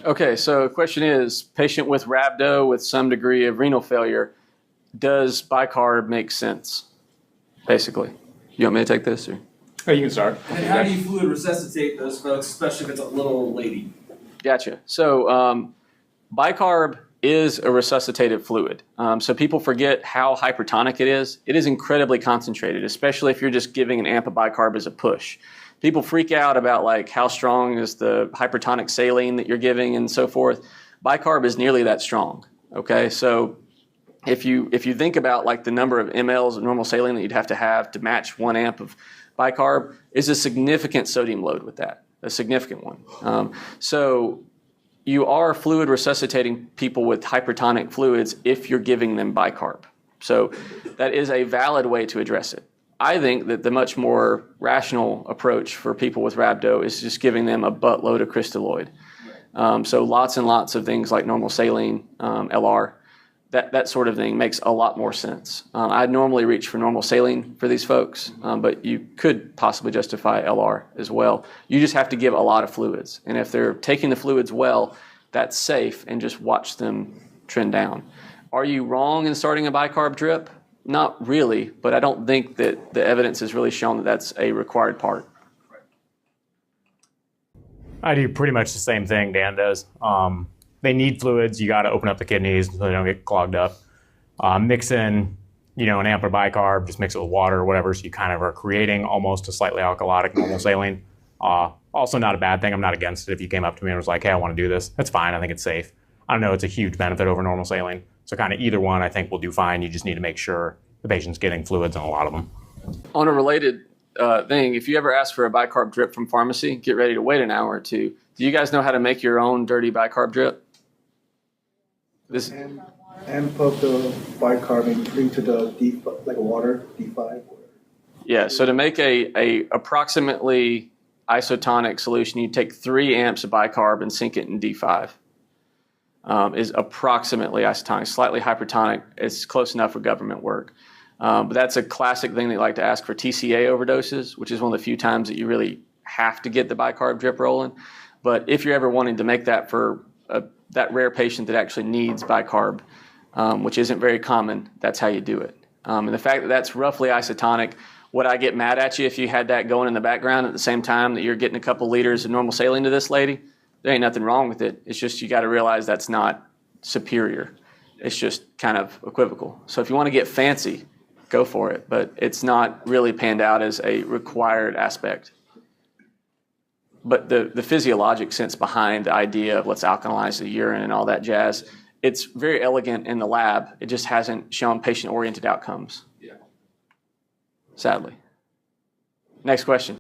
Okay, so the question is, patient with rhabdo with some degree of renal failure, does bicarb make sense, basically? You want me to take this? Or? Oh, you can start. And how do you fluid resuscitate those folks, especially if it's a little old lady? Gotcha. So bicarb is a resuscitative fluid. So people forget how hypertonic it is. It is incredibly concentrated, especially if you're just giving an amp of bicarb as a push. People freak out about like how strong is the hypertonic saline that you're giving and so forth. Bicarb is nearly that strong. Okay, so if you think about like the number of mLs of normal saline that you'd have to match 1 amp of bicarb, is a significant sodium load with that, a significant one. So you are fluid resuscitating people with hypertonic fluids if you're giving them bicarb. So that is a valid way to address it. I think that the much more rational approach for people with rhabdo is just giving them a buttload of crystalloid. So lots and lots of things like normal saline, LR, that sort of thing makes a lot more sense. I'd normally reach for normal saline for these folks, but you could possibly justify LR as well. You just have to give a lot of fluids. And if they're taking the fluids well, that's safe, and just watch them trend down. Are you wrong in starting a bicarb drip? Not really, but I don't think that the evidence has really shown that that's a required part. I do pretty much the same thing Dan does. They need fluids. You got to open up the kidneys so they don't get clogged up. Mix in, an amp of bicarb, just mix it with water or whatever, so you kind of are creating almost a slightly alkalotic normal saline. Also not a bad thing. I'm not against it. If you came up to me and was like, hey, I want to do this, that's fine. I think it's safe. I don't know, it's a huge benefit over normal saline. So kind of either one I think will do fine. You just need to make sure the patient's getting fluids in a lot of them. On a related thing, if you ever ask for a bicarb drip from pharmacy, get ready to wait an hour or two. Do you guys know how to make your own dirty bicarb drip? And put the bicarb and put into the like a water, D5? Yeah, so to make a approximately isotonic solution, you take 3 amps of bicarb and sink it in D5. Is approximately isotonic, slightly hypertonic. It's close enough for government work. But that's a classic thing they like to ask for TCA overdoses, which is one of the few times that you really have to get the bicarb drip rolling. But if you're ever wanting to make that for that rare patient that actually needs bicarb, which isn't very common, that's how you do it. And the fact that that's roughly isotonic, would I get mad at you if you had that going in the background at the same time that you're getting a couple liters of normal saline to this lady? There ain't nothing wrong with it. It's just you got to realize that's not superior. It's just kind of equivocal. So if you want to get fancy, go for it. But it's not really panned out as a required aspect. But the physiologic sense behind the idea of let's alkalize the urine and all that jazz, it's very elegant in the lab. It just hasn't shown patient-oriented outcomes. Yeah. Sadly. Next question.